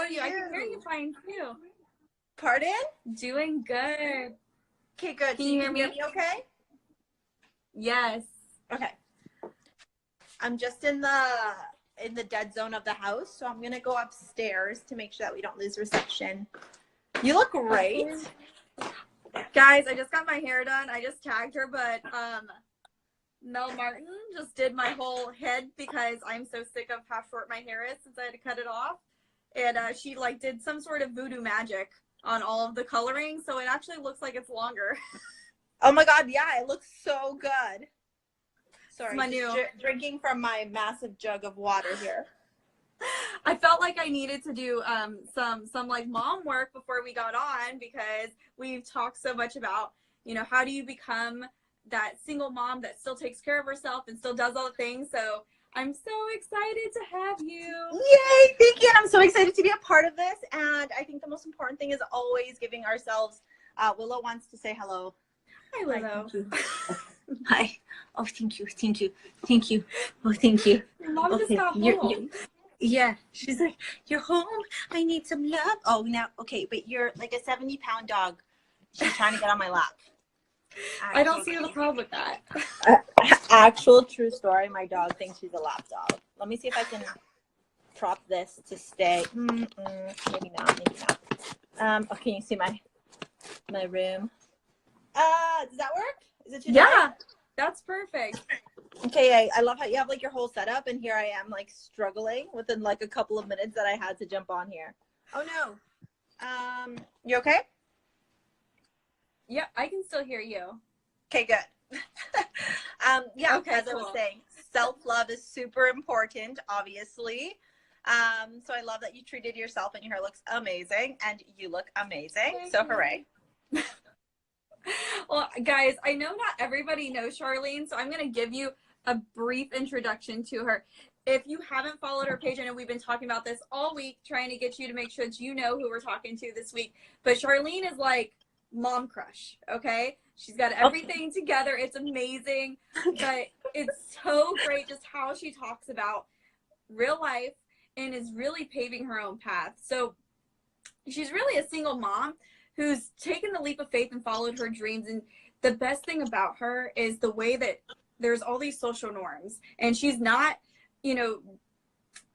you? I can hear you fine too. Pardon? Doing good. Okay, good. Can So you you can hear me okay? Yes. Okay. I'm just in the dead zone of the house, so I'm gonna go upstairs to make sure that we don't lose reception. You look great. Guys, I just got my hair done. I just tagged her, but Mel Martin just did my whole head because I'm so sick of how short my hair is since I had to cut it off. And she like did some sort of voodoo magic on all of the coloring, so it actually looks like it's longer. Oh my god, yeah, it looks so good. Sorry, my new drinking from my massive jug of water here. I felt like I needed to do some like mom work before we got on, because we've talked so much about, you know, how do you become that single mom that still takes care of herself and still does all the things. So I'm so excited to have you. Yay, thank you. I'm so excited to be a part of this. And I think the most important thing is always giving ourselves, Willow wants to say hello. Hi, Willow. Hi. Oh, thank you. Thank you. Thank you. Oh, thank you. Your mom just got home. Yeah. She's like, you're home. I need some love. Oh, now, okay. But you're like a 70-pound dog. She's trying to get on my lap. I don't see the problem with that. Actual true story. My dog thinks she's a lap dog. Let me see if I can prop this to stay. Maybe not. Maybe not. Okay, you see my room. Does that work? Is it too dark? That's perfect. Okay, I love how you have like your whole setup, and here I am like struggling within like a couple of minutes that I had to jump on here. Oh no. You okay? Yeah, I can still hear you. Okay, good. Yeah, okay, as I was saying, self-love is super important, obviously. So I love that you treated yourself and your hair looks amazing and you look amazing. So hooray. Well, guys, I know not everybody knows Charlene, so I'm going to give you a brief introduction to her. If you haven't followed her page, I know we've been talking about this all week, trying to get you to make sure that you know who we're talking to this week. But Charlene is like mom crush, okay? She's got everything together. It's amazing. But it's so great just how she talks about real life and is really paving her own path. So she's really a single mom who's taken the leap of faith and followed her dreams. And the best thing about her is the way that there's all these social norms, and she's not, you know,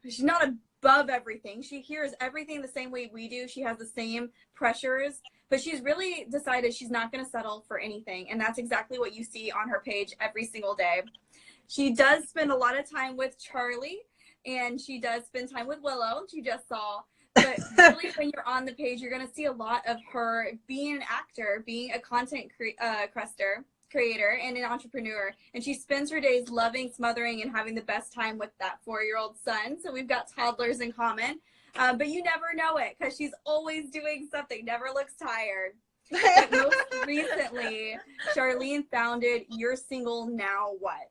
she's not above everything. She hears everything the same way we do. She has the same pressures, but she's really decided she's not going to settle for anything. And that's exactly what you see on her page every single day. She does spend a lot of time with Charlie, and she does spend time with Willow, you just saw. But really, when you're on the page, you're going to see a lot of her being an actor, being a content creator, and an entrepreneur. And she spends her days loving, smothering, and having the best time with that 4-year-old son. So we've got toddlers in common. But you never know it because she's always doing something, never looks tired. But most recently, Charlene founded You're Single Now What?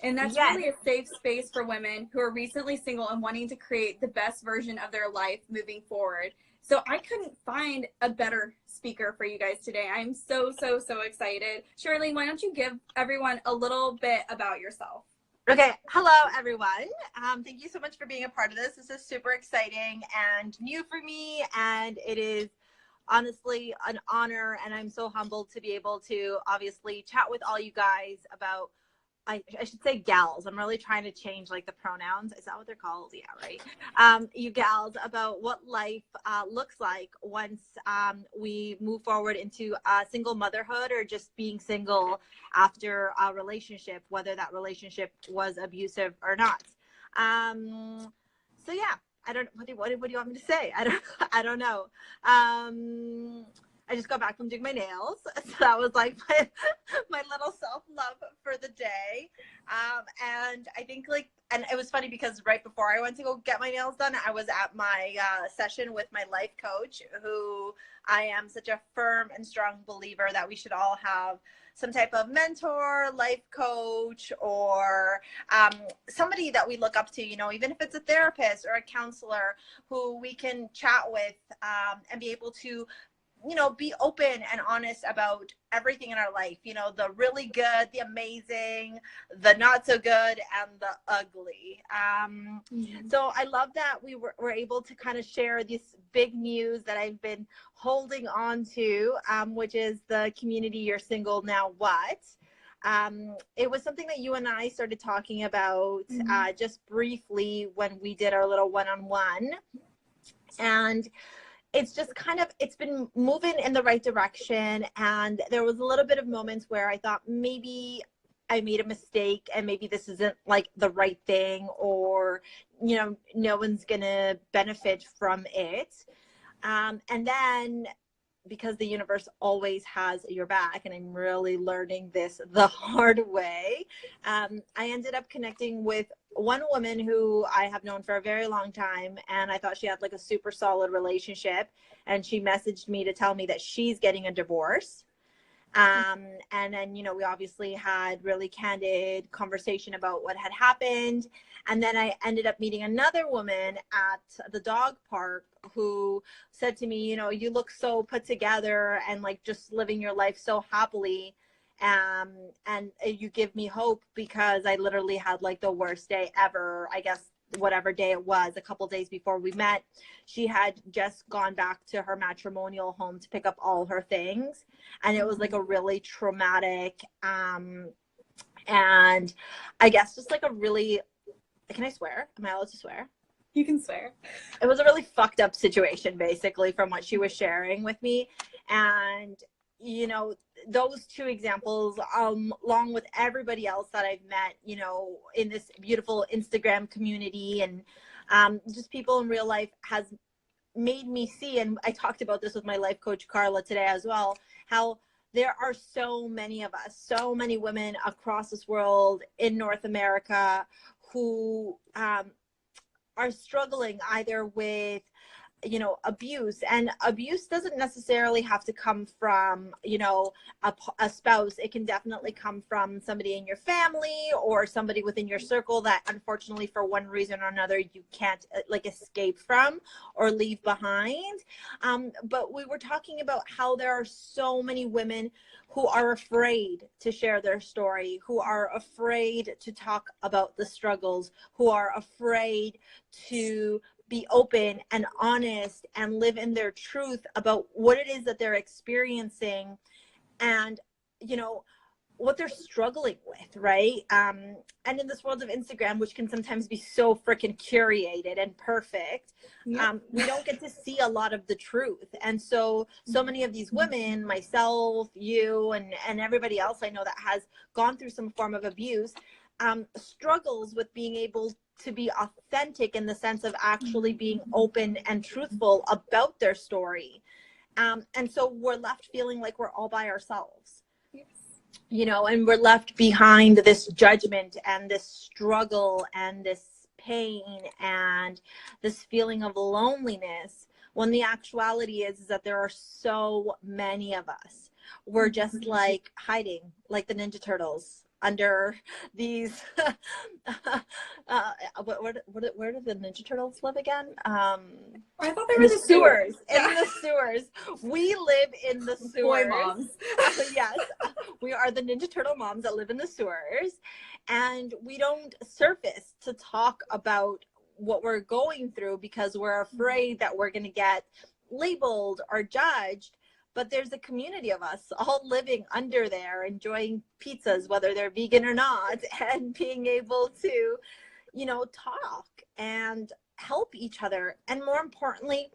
And that's really a safe space for women who are recently single and wanting to create the best version of their life moving forward. So I couldn't find a better speaker for you guys today. I'm so, so, so excited. Charlene, why don't you give everyone a little bit about yourself? Okay. Hello, everyone. Thank you so much for being a part of this. This is super exciting and new for me. And it is honestly an honor. And I'm so humbled to be able to obviously chat with all you guys about, I should say gals. I'm really trying to change like the pronouns. Is that what they're called? Yeah, right. You gals, about what life looks like once we move forward into single motherhood or just being single after a relationship, whether that relationship was abusive or not. So yeah, I don't. What do you want me to say? I don't know. I just got back from doing my nails. So that was like my little self-love for the day. And I think and it was funny because right before I went to go get my nails done, I was at my session with my life coach, who I am such a firm and strong believer that we should all have some type of mentor, life coach, or somebody that we look up to, you know, even if it's a therapist or a counselor who we can chat with and be able to you know, be open and honest about everything in our life, you know, the really good, the amazing, the not so good, and the ugly. So I love that we were able to kind of share this big news that I've been holding on to, which is the community You're Single Now What? It was something that you and I started talking about just briefly when we did our little one-on-one. And it's just kind of, it's been moving in the right direction. And there was a little bit of moments where I thought maybe I made a mistake and maybe this isn't like the right thing, or, you know, no one's gonna benefit from it. And then, because the universe always has your back, and I'm really learning this the hard way, I ended up connecting with one woman who I have known for a very long time, and I thought she had like a super solid relationship, and she messaged me to tell me that she's getting a divorce. And then, you know, we obviously had really candid conversation about what had happened. And then I ended up meeting another woman at the dog park who said to me, you know, you look so put together and like just living your life so happily. And you give me hope, because I literally had like the worst day ever, I guess, whatever day it was, a couple days before we met. She had just gone back to her matrimonial home to pick up all her things, and it was like a really traumatic and I guess just like a really, can I swear? Am I allowed to swear? You can swear. It was a really fucked up situation, basically, from what she was sharing with me. And, you know, those two examples, along with everybody else that I've met, you know, in this beautiful Instagram community, and just people in real life, has made me see, and I talked about this with my life coach, Carla, today as well, how there are so many of us, so many women across this world in North America who are struggling either with, you know, abuse. And abuse doesn't necessarily have to come from, you know, a spouse. It can definitely come from somebody in your family or somebody within your circle that unfortunately for one reason or another you can't like escape from or leave behind. But we were talking about how there are so many women who are afraid to share their story, who are afraid to talk about the struggles, who are afraid to be open and honest and live in their truth about what it is that they're experiencing, and, you know, what they're struggling with, right? And in this world of Instagram, which can sometimes be so freaking curated and perfect, we don't get to see a lot of the truth. And so many of these women, myself, you, and everybody else I know that has gone through some form of abuse, struggles with being able to be authentic in the sense of actually being open and truthful about their story. And so we're left feeling like we're all by ourselves, you know, and we're left behind this judgment and this struggle and this pain and this feeling of loneliness, when the actuality is that there are so many of us. We're just like hiding like the Ninja Turtles under these where do the Ninja Turtles live again? I thought they were in the sewers. In the sewers. We live in the sewers. Boy moms. Yes, we are the Ninja Turtle moms that live in the sewers, and we don't surface to talk about what we're going through because we're afraid that we're going to get labeled or judged. But there's a community of us all living under there, enjoying pizzas, whether they're vegan or not, and being able to, you know, talk and help each other. And more importantly,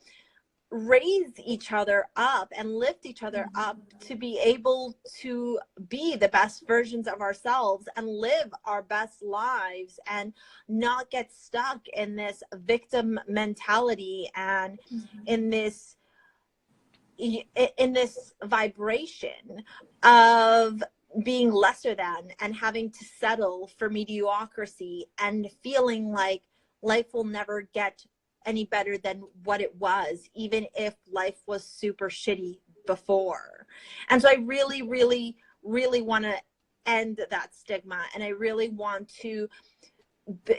raise each other up and lift each other up to be able to be the best versions of ourselves and live our best lives and not get stuck in this victim mentality and in this vibration of being lesser than and having to settle for mediocrity and feeling like life will never get any better than what it was, even if life was super shitty before. And so I really, really, really want to end that stigma. And I really want to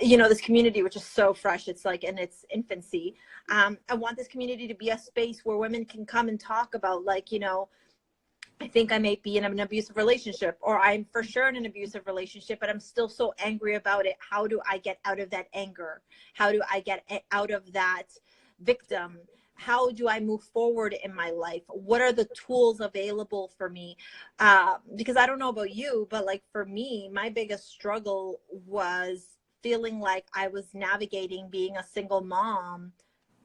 you know, this community, which is so fresh, it's like in its infancy. I want this community to be a space where women can come and talk about, like, you know, I think I may be in an abusive relationship, or I'm for sure in an abusive relationship, but I'm still so angry about it. How do I get out of that anger? How do I get out of that victim? How do I move forward in my life? What are the tools available for me? Because I don't know about you, but like for me, my biggest struggle was feeling like I was navigating being a single mom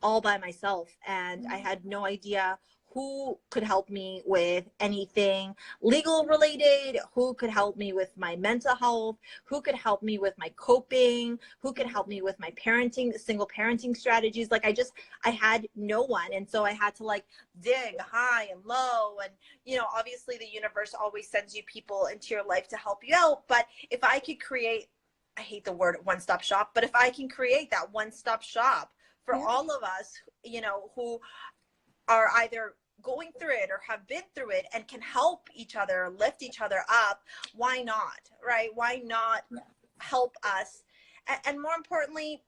all by myself, and I had no idea who could help me with anything legal related, who could help me with my mental health, who could help me with my coping, who could help me with my parenting, single parenting strategies. Like I had no one. And so I had to like dig high and low. And, you know, obviously the universe always sends you people into your life to help you out. But if I could create, I hate the word one-stop shop, but if I can create that one-stop shop for all of us, you know, who are either going through it or have been through it and can help each other, lift each other up, why not, right? Why not help us? And more importantly,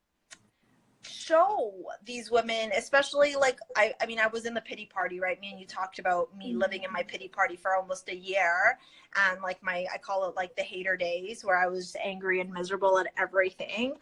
show these women, especially like, I mean, I was in the pity party, right? Me and you talked about me living in my pity party for almost a year. And like I call it like the hater days, where I was angry and miserable at everything.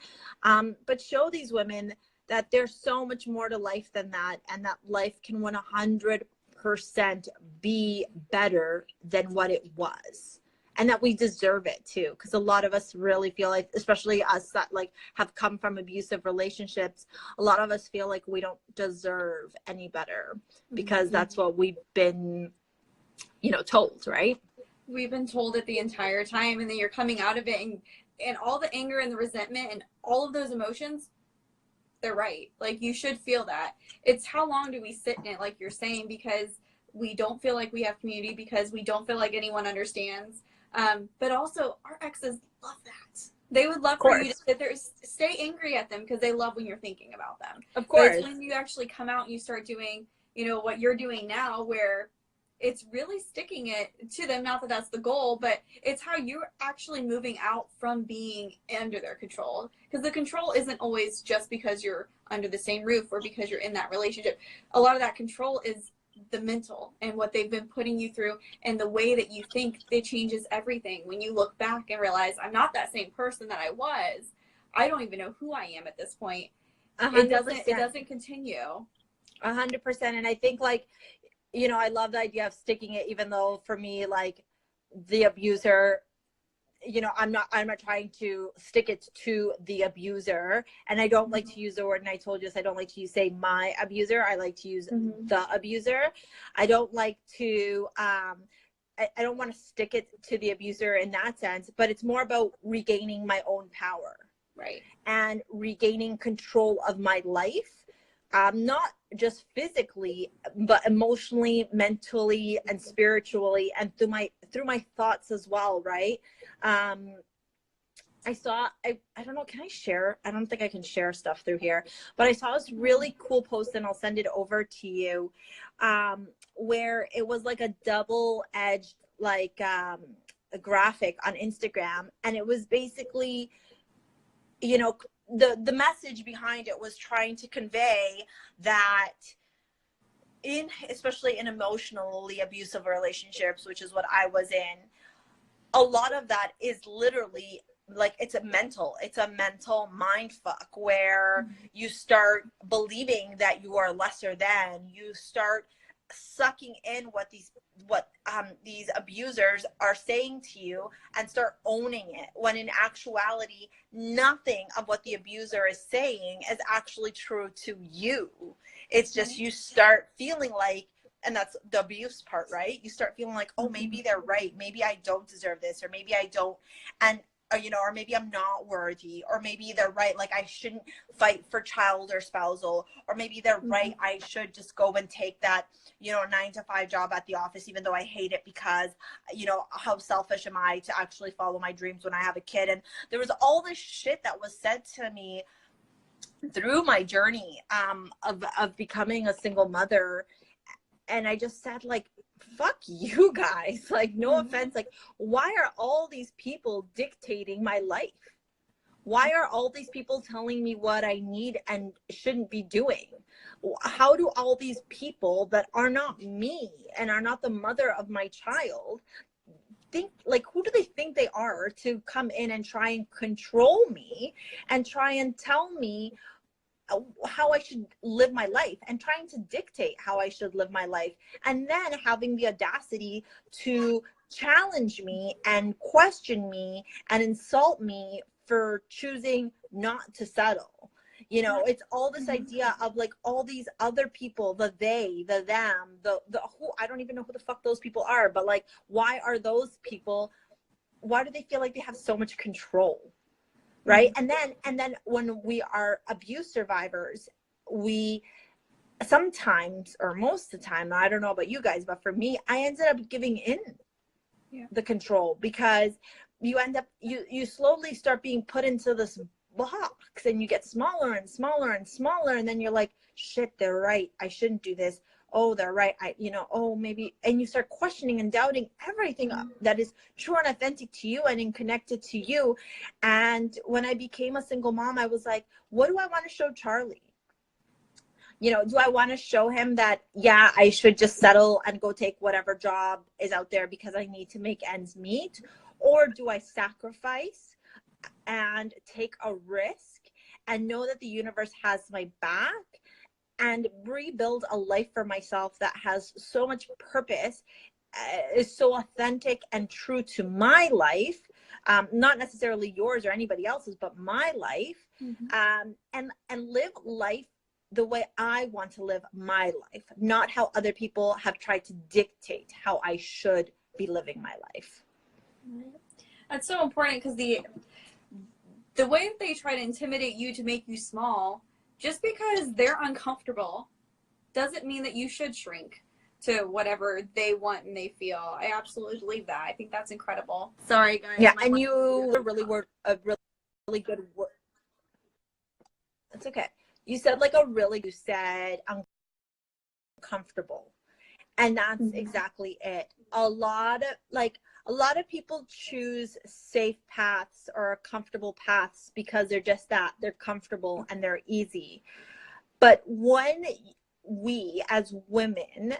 But show these women that there's so much more to life than that, and that life can 100% be better than what it was, and that we deserve it too. Because a lot of us really feel like, especially us that like have come from abusive relationships, a lot of us feel like we don't deserve any better, because that's what we've been, you know, told, right? We've been told it the entire time, and then you're coming out of it, and all the anger and the resentment and all of those emotions, they're right. Like, you should feel that. It's how long do we sit in it, like you're saying, because we don't feel like we have community, because we don't feel like anyone understands. But also, our exes love that. They would love for you to sit there, stay angry at them, because they love when you're thinking about them. Of course. But it's when you actually come out and you start doing, you know, what you're doing now, where it's really sticking it to them. Not that that's the goal, but it's how you're actually moving out from being under their control. Because the control isn't always just because you're under the same roof or because you're in that relationship. A lot of that control is the mental and what they've been putting you through, and the way that you think. It changes everything. When you look back and realize, I'm not that same person that I was. I don't even know who I am at this point. 100%. It doesn't continue. 100%. And I think, like, you know, I love the idea of sticking it, even though for me, like, the abuser, you know, I'm not trying to stick it to the abuser. And I don't like to use the word, and I told you this, I don't like to say my abuser. I like to use the abuser. I don't like to, I don't want to stick it to the abuser in that sense, but it's more about regaining my own power. Right. And regaining control of my life. Not just physically, but emotionally, mentally, and spiritually, and through my thoughts as well, right? I don't know, can I share? I don't think I can share stuff through here, but I saw this really cool post, and I'll send it over to you, where it was like a double-edged, like, a graphic on Instagram, and it was basically, you know, the message behind it was trying to convey that especially in emotionally abusive relationships, which is what I was in, a lot of that is literally like, it's a mental mind fuck, where you start believing that you are lesser than, you start sucking in what these abusers are saying to you, and start owning it, when in actuality nothing of what the abuser is saying is actually true to you. It's just, you start feeling like, and that's the abuse part, right? You start feeling like, oh, maybe they're right, maybe I don't deserve this, or maybe I don't, and you know, or maybe I'm not worthy, or maybe they're right, like I shouldn't fight for child or spousal, or maybe they're right, I should just go and take that, you know, 9-to-5 job at the office, even though I hate it, because, you know, how selfish am I to actually follow my dreams when I have a kid? And there was all this shit that was said to me through my journey of becoming a single mother. And I just said, like, fuck you guys, like, no offense, like, why are all these people dictating my life? Why are all these people telling me what I need and shouldn't be doing? How do all these people that are not me and are not the mother of my child think, like, who do they think they are to come in and try and control me and try and tell me how I should live my life and trying to dictate how I should live my life, and then having the audacity to challenge me and question me and insult me for choosing not to settle. You know, it's all this idea of like all these other people, the they, the them, the who, I don't even know who the fuck those people are, but like, why are those people, why do they feel like they have so much control? Right. And then when we are abuse survivors, we sometimes, or most of the time, I don't know about you guys, but for me, I ended up giving in the control, because you end up, you slowly start being put into this box and you get smaller and smaller and smaller. And then you're like, shit, they're right. I shouldn't do this. Oh, they're right. Oh, maybe. And you start questioning and doubting everything that is true and authentic to you and connected to you. And when I became a single mom, I was like, what do I want to show Charlie? You know, do I want to show him that, yeah, I should just settle and go take whatever job is out there because I need to make ends meet? Or do I sacrifice and take a risk and know that the universe has my back and rebuild a life for myself that has so much purpose, is so authentic and true to my life, not necessarily yours or anybody else's, but my life, and live life the way I want to live my life, not how other people have tried to dictate how I should be living my life. That's so important, because the way that they try to intimidate you to make you small, just because they're uncomfortable doesn't mean that you should shrink to whatever they want and they feel. I absolutely believe that. I think that's incredible. Sorry, guys. Yeah, and you really were a really good word. It's okay. You said you said uncomfortable. And that's exactly it. A lot of people choose safe paths or comfortable paths because they're just that. They're comfortable and they're easy. But when we as women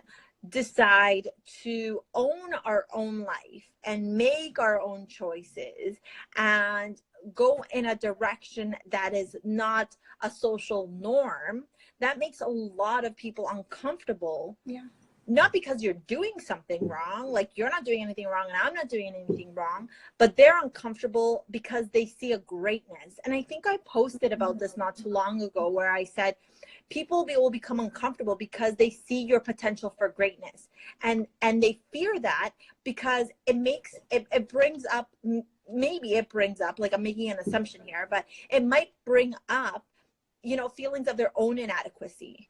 decide to own our own life and make our own choices and go in a direction that is not a social norm, that makes a lot of people uncomfortable. Yeah. Not because you're doing something wrong, like you're not doing anything wrong and I'm not doing anything wrong, but they're uncomfortable because they see a greatness. And I think I posted about this not too long ago, where I said people will become uncomfortable because they see your potential for greatness, and they fear that because it brings up, maybe it brings up, like I'm making an assumption here, but it might bring up, feelings of their own inadequacy.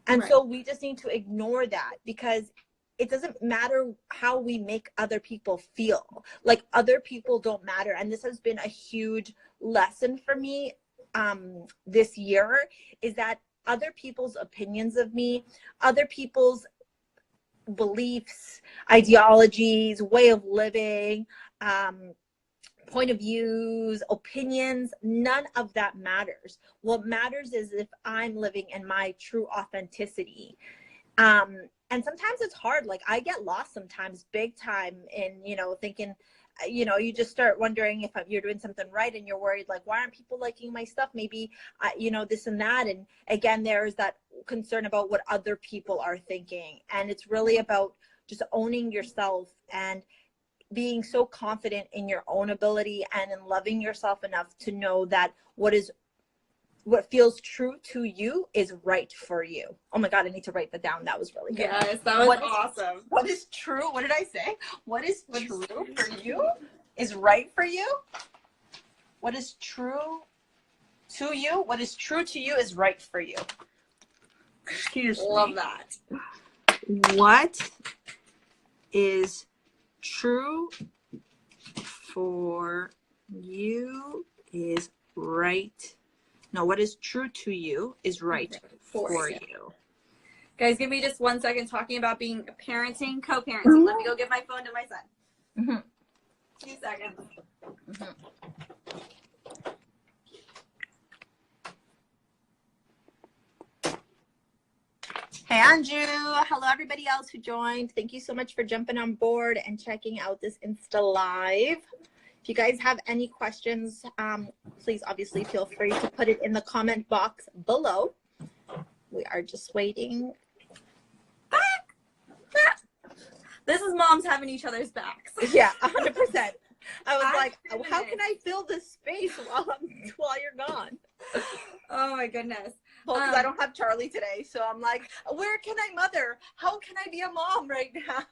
And so we just need to ignore that, because it doesn't matter how we make other people feel. Like, other people don't matter. And this has been a huge lesson for me this year, is that other people's opinions of me, other people's beliefs, ideologies, way of living, point of views, opinions, none of that matters. What matters is if I'm living in my true authenticity. And sometimes it's hard. Like, I get lost sometimes big time in, thinking, you just start wondering if you're doing something right, and you're worried, like, why aren't people liking my stuff? Maybe, this and that. And again, there's that concern about what other people are thinking. And it's really about just owning yourself and being so confident in your own ability and in loving yourself enough to know that what feels true to you is right for you. Oh my God, I need to write that down. That was really good. Yes, that was awesome. What is true? What did I say? What is true for you is right for you. What is true to you? What is true to you is right for you. Excuse me. Love that. What is true for you is right. No, what is true to you is right for you. Guys, give me just 1 second talking about being parenting, co-parenting. Let me go give my phone to my son. 2 seconds. Hey, Andrew. Hello, everybody else who joined. Thank you so much for jumping on board and checking out this Insta Live. If you guys have any questions, please obviously feel free to put it in the comment box below. We are just waiting. This is moms having each other's backs. Yeah, 100%. I was like, how can I fill this space while you're gone? Oh my goodness. Well, because I don't have Charlie today, so I'm like, where can I mother? How can I be a mom right now?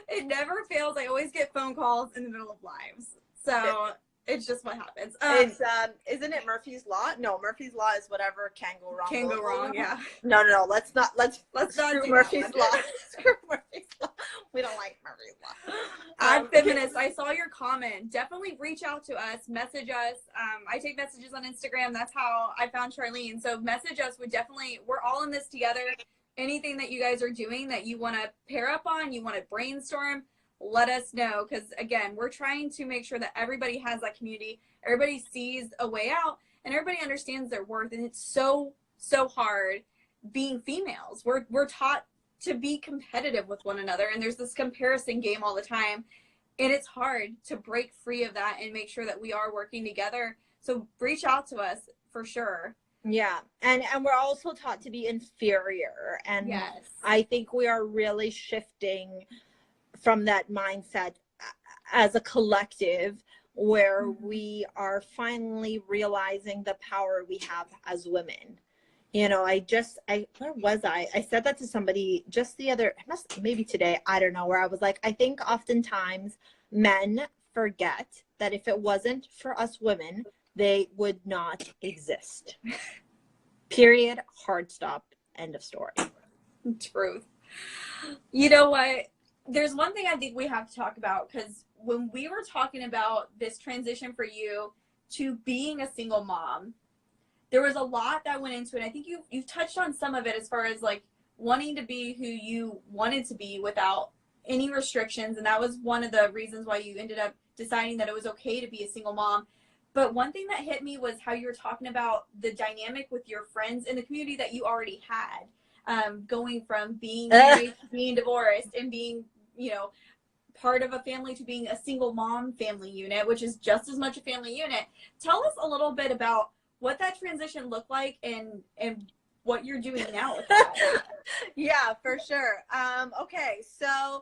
It never fails. I always get phone calls in the middle of lives, so it's just what happens. It's isn't it Murphy's Law? No, Murphy's Law is whatever can go wrong. Can go wrong, yeah. No. Let's not screw Murphy's Law. Screw Murphy's Law. We don't like Murphy's Law. I'm feminist. I saw your comment. Definitely reach out to us, message us. I take messages on Instagram. That's how I found Charlene. So message us. We're all in this together. Anything that you guys are doing that you want to pair up on, you want to brainstorm, let us know. Because again, we're trying to make sure that everybody has that community. Everybody sees a way out and everybody understands their worth. And it's so hard being females. We're taught to be competitive with one another, and there's this comparison game all the time, and it's hard to break free of that and make sure that we are working together. So reach out to us for sure. Yeah, and we're also taught to be inferior, and yes. I think we are really shifting from that mindset as a collective, where we are finally realizing the power we have as women. You know, where was I? I said that to somebody just maybe today, I don't know, where I was like, I think oftentimes men forget that if it wasn't for us women, they would not exist. Period. Hard stop. End of story. Truth. You know what? There's one thing I think we have to talk about, because when we were talking about this transition for you to being a single mom, there was a lot that went into it. I think you've touched on some of it as far as like wanting to be who you wanted to be without any restrictions. And that was one of the reasons why you ended up deciding that it was okay to be a single mom. But one thing that hit me was how you were talking about the dynamic with your friends in the community that you already had, going from being married to being divorced and being, you know, part of a family to being a single mom family unit, which is just as much a family unit. Tell us a little bit about what that transition looked like and what you're doing now with that. Yeah, for sure. Okay, so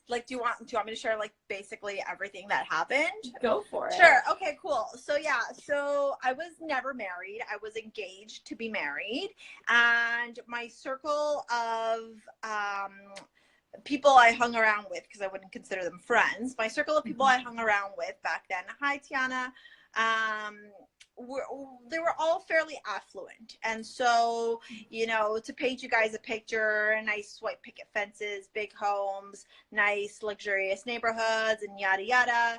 do you want me to share like basically everything that happened? Go for it. Sure. Okay, cool. So yeah, so I was never married. I was engaged to be married, and my circle of people I hung around with, because I wouldn't consider them friends, my circle of people I hung around with back then, hi Tiana, they were all fairly affluent. And so, you know, to paint you guys a picture, nice white picket fences, big homes, nice luxurious neighborhoods, and yada yada.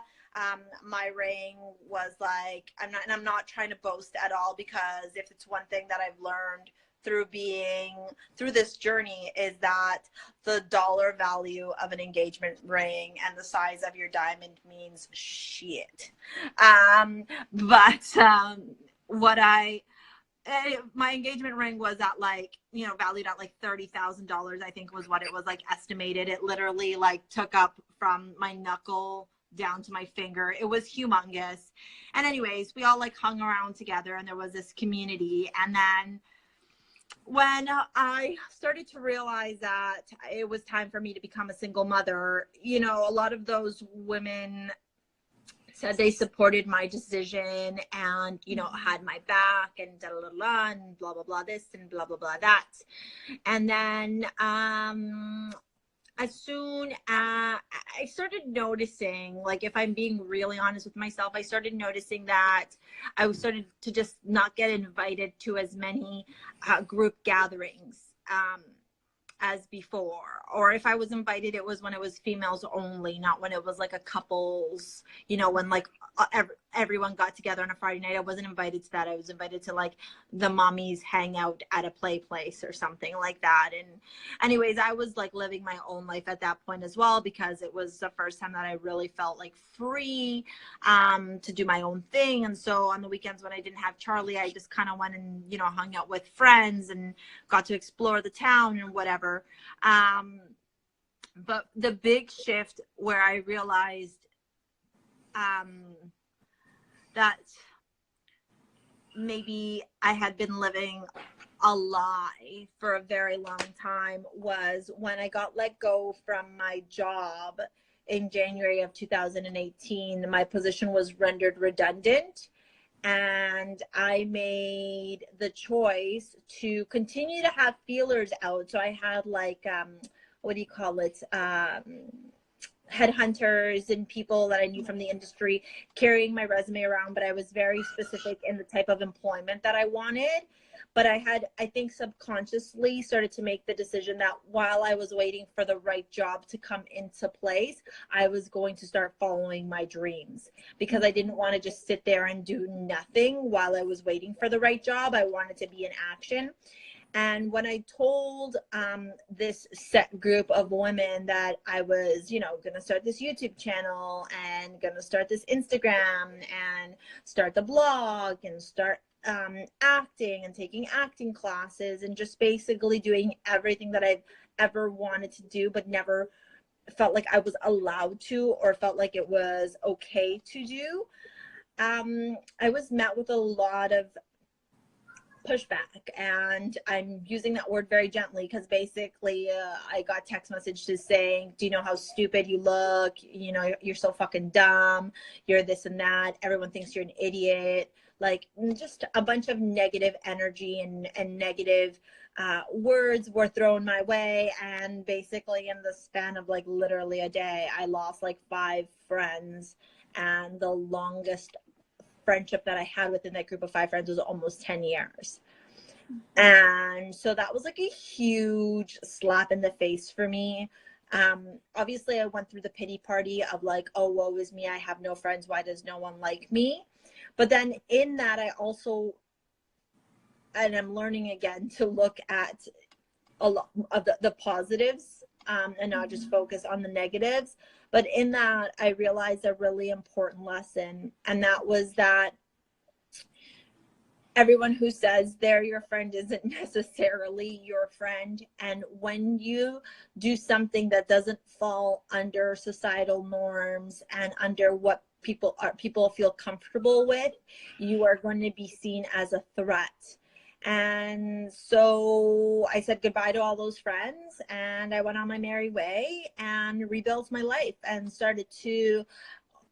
My ring was like, I'm not trying to boast at all, because if it's one thing that I've learned through this journey, is that the dollar value of an engagement ring and the size of your diamond means shit. My engagement ring was at like, you know, valued at like $30,000, I think was what it was like estimated. It literally like took up from my knuckle down to my finger. It was humongous. And anyways, we all like hung around together, and there was this community. And then when I started to realize that it was time for me to become a single mother, you know, a lot of those women said they supported my decision and, you know, had my back and da da da and blah blah blah this and blah blah blah that. And then as soon as I started noticing, like, if I'm being really honest with myself, I started noticing that I started to just not get invited to as many group gatherings as before. Or if I was invited, it was when it was females only, not when it was like a couples, you know, when like everyone got together on a Friday night. I wasn't invited to that. I was invited to like the mommies hangout at a play place or something like that. And anyways, I was like living my own life at that point as well, because it was the first time that I really felt like free to do my own thing. And so on the weekends when I didn't have Charlie, I just kind of went and, you know, hung out with friends and got to explore the town and whatever. But the big shift where I realized that maybe I had been living a lie for a very long time was when I got let go from my job in January of 2018. My position was rendered redundant, and I made the choice to continue to have feelers out. So I had like, what do you call it? Headhunters and people that I knew from the industry carrying my resume around, but I was very specific in the type of employment that I wanted. But I think subconsciously started to make the decision that while I was waiting for the right job to come into place, I was going to start following my dreams, because I didn't want to just sit there and do nothing while I was waiting for the right job. I wanted to be in action. And when I told this set group of women that I was, you know, going to start this YouTube channel and going to start this Instagram and start the blog and start acting and taking acting classes and just basically doing everything that I've ever wanted to do, but never felt like I was allowed to or felt like it was okay to do, I was met with a lot of pushback, and I'm using that word very gently because basically I got text messages saying, do you know how stupid you look? You know, you're so fucking dumb. You're this and that. Everyone thinks you're an idiot. Like, just a bunch of negative energy and negative words were thrown my way. And basically in the span of like literally a day, I lost like 5 friends, and the longest friendship that I had within that group of 5 friends was almost 10 years. And so that was like a huge slap in the face for me. Obviously I went through the pity party of like, oh, woe is me, I have no friends, why does no one like me? But then in that I also, and I'm learning again to look at a lot of the positives, and not just focus on the negatives. But in that, I realized a really important lesson, and that was that everyone who says they're your friend isn't necessarily your friend. And when you do something that doesn't fall under societal norms and under what people feel comfortable with, you are going to be seen as a threat. And so I said goodbye to all those friends, and I went on my merry way and rebuilt my life and started to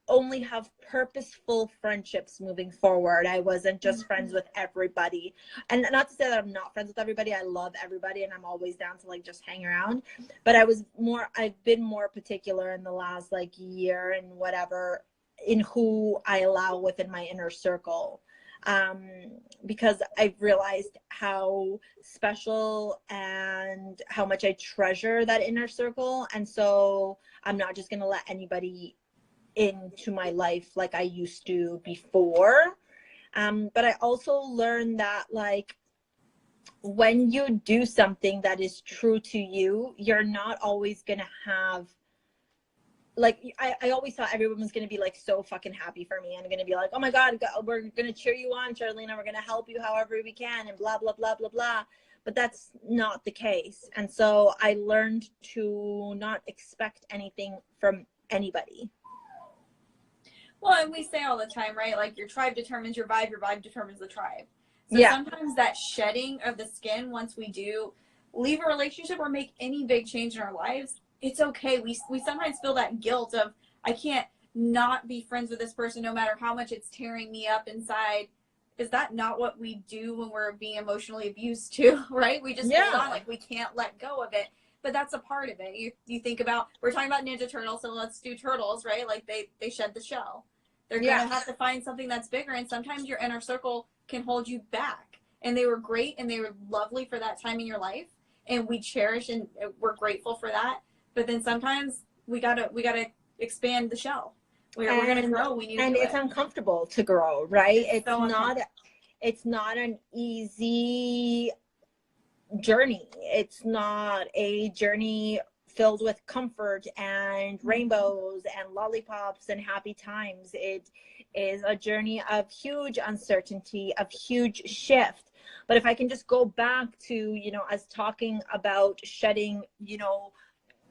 only have purposeful friendships moving forward. I wasn't just friends with everybody. And not to say that I'm not friends with everybody. I love everybody and I'm always down to like just hang around. But I've been more particular in the last like year and whatever in who I allow within my inner circle. Because I've realized how special and how much I treasure that inner circle. And so I'm not just going to let anybody into my life like I used to before. But I also learned that like when you do something that is true to you, you're not always going to have, like, I always thought everyone was going to be like so fucking happy for me and going to be like, oh my God, we're going to cheer you on, Charlene, and we're going to help you however we can and blah, blah, blah, blah, blah. But that's not the case. And so I learned to not expect anything from anybody. Well, and we say all the time, right? Like your tribe determines your vibe determines the tribe. So Yeah. Sometimes that shedding of the skin, once we do leave a relationship or make any big change in our lives, it's okay. We sometimes feel that guilt of, I can't not be friends with this person no matter how much it's tearing me up inside. Is that not what we do when we're being emotionally abused too, right? We just hold on, like we can't let go of it. But that's a part of it. You think about, we're talking about Ninja Turtles, so let's do turtles, right? Like they shed the shell. They're going to have to find something that's bigger. And sometimes your inner circle can hold you back. And they were great and they were lovely for that time in your life. And we cherish and we're grateful for that. But then sometimes we gotta expand the shell. We're gonna grow. We need to and do it's it. uncomfortable to grow, right? It's so It's not an easy journey. It's not a journey filled with comfort and rainbows and lollipops and happy times. It is a journey of huge uncertainty, of huge shift. But if I can just go back to, you know, us talking about shedding, you know,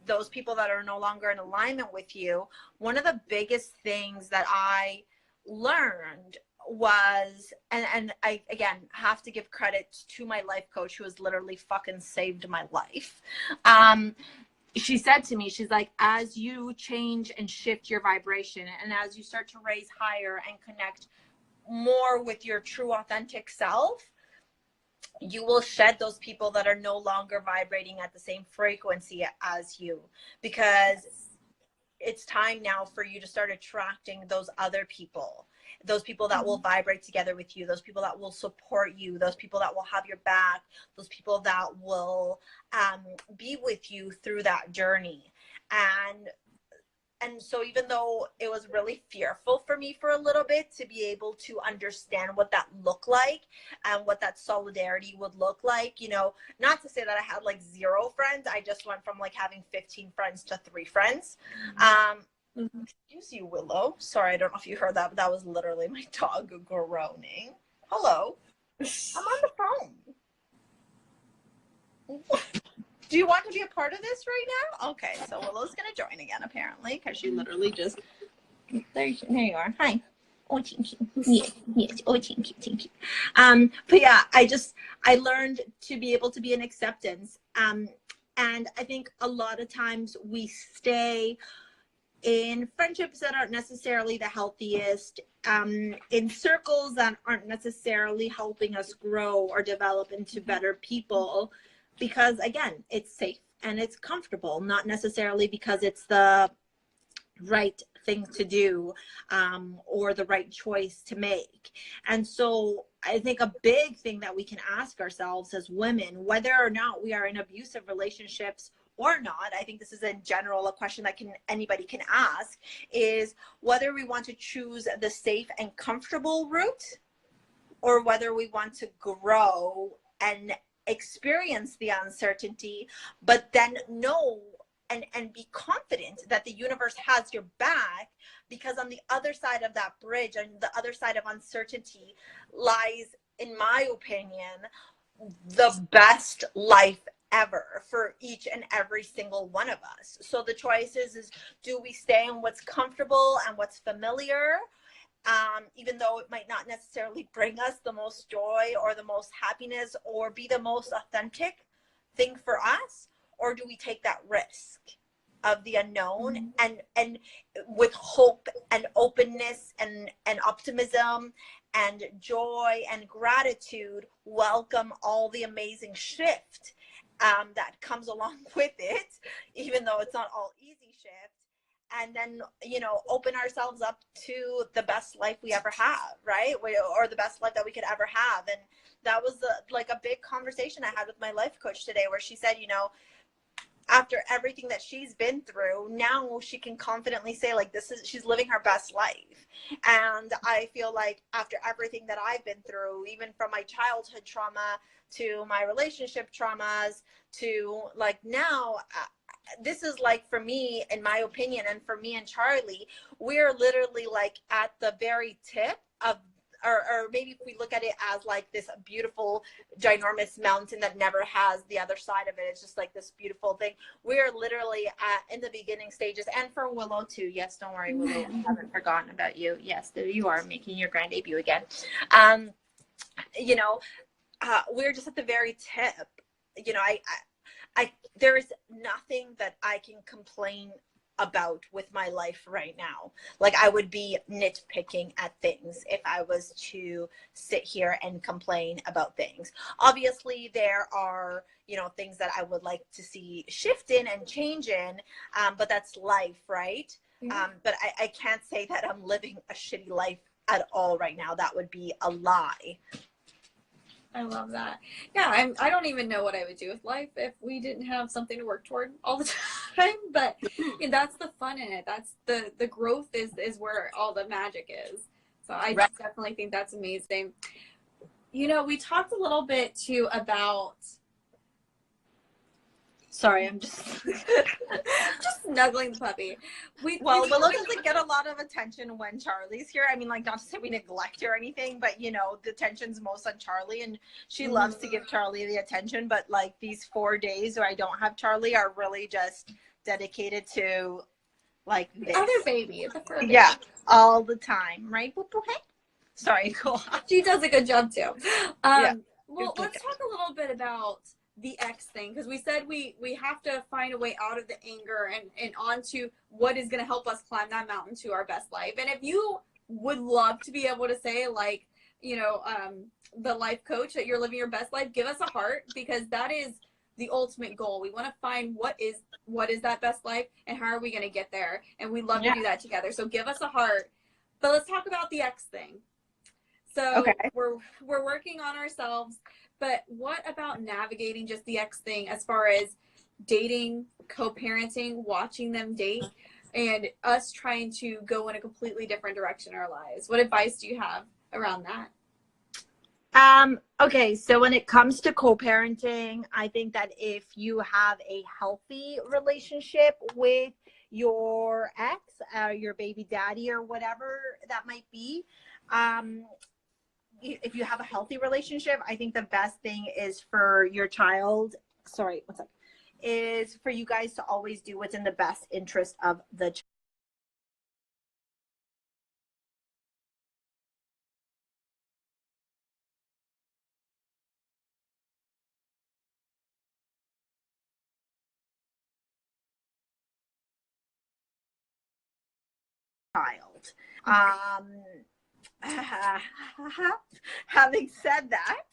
those people that are no longer in alignment with you, one of the biggest things that I learned was, and I again have to give credit to my life coach who has literally fucking saved my life. She said to me, she's like, as you change and shift your vibration, and as you start to raise higher and connect more with your true authentic self, you will shed those people that are no longer vibrating at the same frequency as you, because it's time now for you to start attracting those other people, those people that will vibrate together with you, those people that will support you, those people that will have your back, those people that will be with you through that journey. And so even though it was really fearful for me for a little bit to be able to understand what that looked like and what that solidarity would look like, you know, not to say that I had like 0 friends. I just went from like having 15 friends to 3 friends. Excuse you, Willow. Sorry, I don't know if you heard that, but that was literally my dog groaning. Hello. I'm on the phone. Do you want to be a part of this right now? Okay, so Willow's going to join again, apparently, because she literally just... There you are. Hi. Oh, thank you. Yes. Oh, thank you. But yeah, I learned to be able to be in acceptance. And I think a lot of times we stay in friendships that aren't necessarily the healthiest, in circles that aren't necessarily helping us grow or develop into better people, because again, it's safe and it's comfortable, not necessarily because it's the right thing to do, or the right choice to make. And so I think a big thing that we can ask ourselves as women, whether or not we are in abusive relationships or not, I think this is in general a question that anybody can ask, is whether we want to choose the safe and comfortable route, or whether we want to grow and experience the uncertainty, but then know and be confident that the universe has your back, because on the other side of that bridge and the other side of uncertainty lies, in my opinion, the best life ever for each and every single one of us. So the choice is do we stay in what's comfortable and what's familiar, even though it might not necessarily bring us the most joy or the most happiness or be the most authentic thing for us? Or do we take that risk of the unknown and with hope and openness and optimism and joy and gratitude, welcome all the amazing shift that comes along with it, even though it's not all easy shift, and then, you know, open ourselves up to the best life we ever have, right? Or the best life that we could ever have. And that was like a big conversation I had with my life coach today, where she said, you know, after everything that she's been through, now she can confidently say, like, she's living her best life. And I feel like after everything that I've been through, even from my childhood trauma to my relationship traumas to like now, this is like, for me, in my opinion, and for me and Charlie, we're literally like at the very tip of, or maybe if we look at it as like this beautiful ginormous mountain that never has the other side of it, it's just like this beautiful thing. We're literally in the beginning stages. And for Willow too, yes, don't worry, Willow, I haven't forgotten about you. Yes, there you are, making your grand debut again. You know, we're just at the very tip. You know, I there is nothing that I can complain about with my life right now. Like, I would be nitpicking at things if I was to sit here and complain about things. Obviously, there are, you know, things that I would like to see shift in and change in, but that's life, right? But I can't say that I'm living a shitty life at all right now. That would be a lie. I love that. Yeah, I don't even know what I would do with life if we didn't have something to work toward all the time. time, but that's the fun in it. That's the growth is where all the magic is. So I Right. definitely think that's amazing. You know, we talked a little bit too about, Sorry, I'm just just snuggling the puppy. Well, Willow doesn't get a lot of attention when Charlie's here. I mean, like, not to say we neglect her or anything, but you know, the attention's most on Charlie, and she loves to give Charlie the attention. But like these 4 days where I don't have Charlie are really just dedicated to like this. Other baby, the fur baby. Yeah, all the time, right? Sorry, cool. She does a good job too. Yeah. Well, let's talk a little bit about the X thing, because we said we have to find a way out of the anger and onto what is going to help us climb that mountain to our best life. And if you would love to be able to say, like, you know, the life coach, that you're living your best life, give us a heart, because that is the ultimate goal. We want to find what is that best life and how are we going to get there, and we love to do that together. So give us a heart. But let's talk about the X thing. So we're working on ourselves, but what about navigating just the X thing as far as dating, co-parenting, watching them date, and us trying to go in a completely different direction in our lives? What advice do you have around that? Okay, so when it comes to co-parenting, I think that if you have a healthy relationship with your ex, your baby daddy, or whatever that might be, if you have a healthy relationship, I think the best thing is for your child, is for you guys to always do what's in the best interest of the child. Having said that,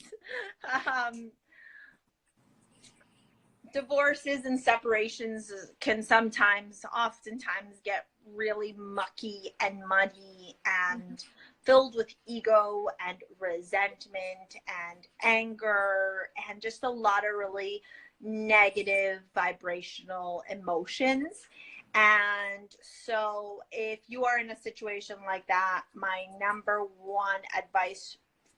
divorces and separations can oftentimes get really mucky and muddy and filled with ego and resentment and anger and just a lot of really negative vibrational emotions. And so if you are in a situation like that, my number one advice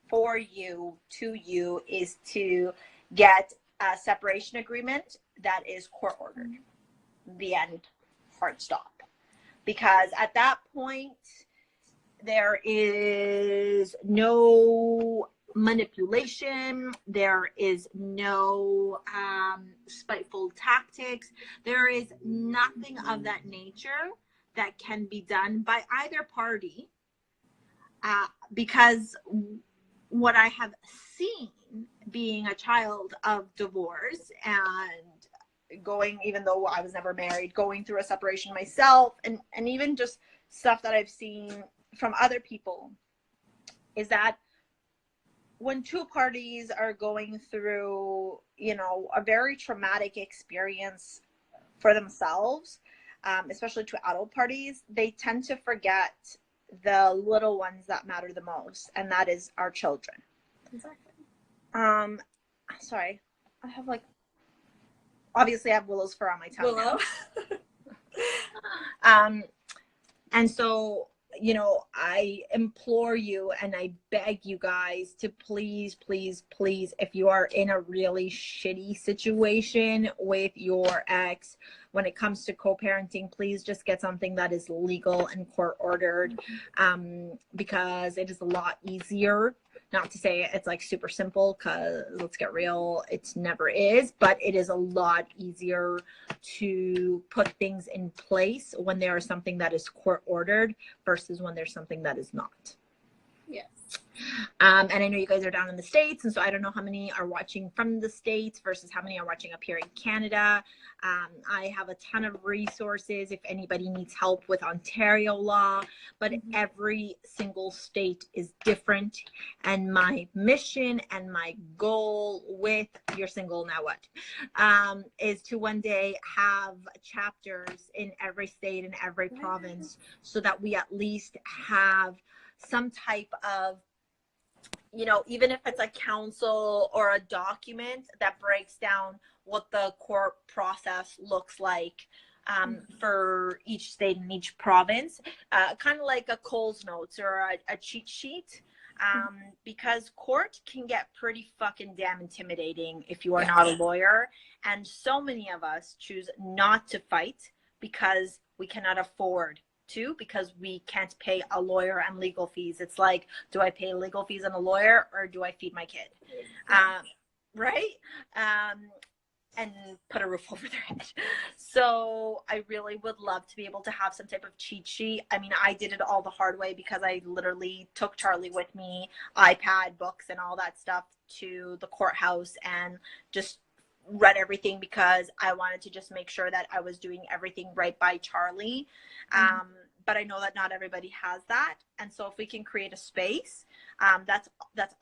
for you to you is to get a separation agreement that is court ordered. The end. Hard stop. Because at that point, there is no manipulation, there is no spiteful tactics, there is nothing of that nature that can be done by either party, because what I have seen being a child of divorce and going, even though I was never married, going through a separation myself, and even just stuff that I've seen from other people, is that when two parties are going through, you know, a very traumatic experience for themselves, especially to adult parties, they tend to forget the little ones that matter the most, and that is our children. Exactly. Sorry, I have obviously I have Willow's fur on my tongue. Willow. And so, you know, I implore you and I beg you guys to please, please, please, if you are in a really shitty situation with your ex, when it comes to co-parenting, please just get something that is legal and court ordered, because it is a lot easier. Not to say it's like super simple, because let's get real, it never is, but it is a lot easier to put things in place when there is something that is court ordered versus when there's something that is not. Yes. And I know you guys are down in the States, and so I don't know how many are watching from the States versus how many are watching up here in Canada. I have a ton of resources if anybody needs help with Ontario law, but every single state is different. And my mission and my goal with You're Single Now What is to one day have chapters in every state and every province, so that we at least have some type of, you know, even if it's a council or a document that breaks down what the court process looks like for each state and each province, kind of like a Coles Notes or a cheat sheet. Because court can get pretty fucking damn intimidating if you are not a lawyer. And so many of us choose not to fight because we cannot afford to, because we can't pay a lawyer and legal fees. It's like, do I pay legal fees on a lawyer or do I feed my kid? Right? And put a roof over their head. So I really would love to be able to have some type of cheat sheet. I mean, I did it all the hard way because I literally took Charlie with me, iPad, books, and all that stuff to the courthouse and just read everything because I wanted to just make sure that I was doing everything right by Charlie. But I know that not everybody has that. And so if we can create a space, that's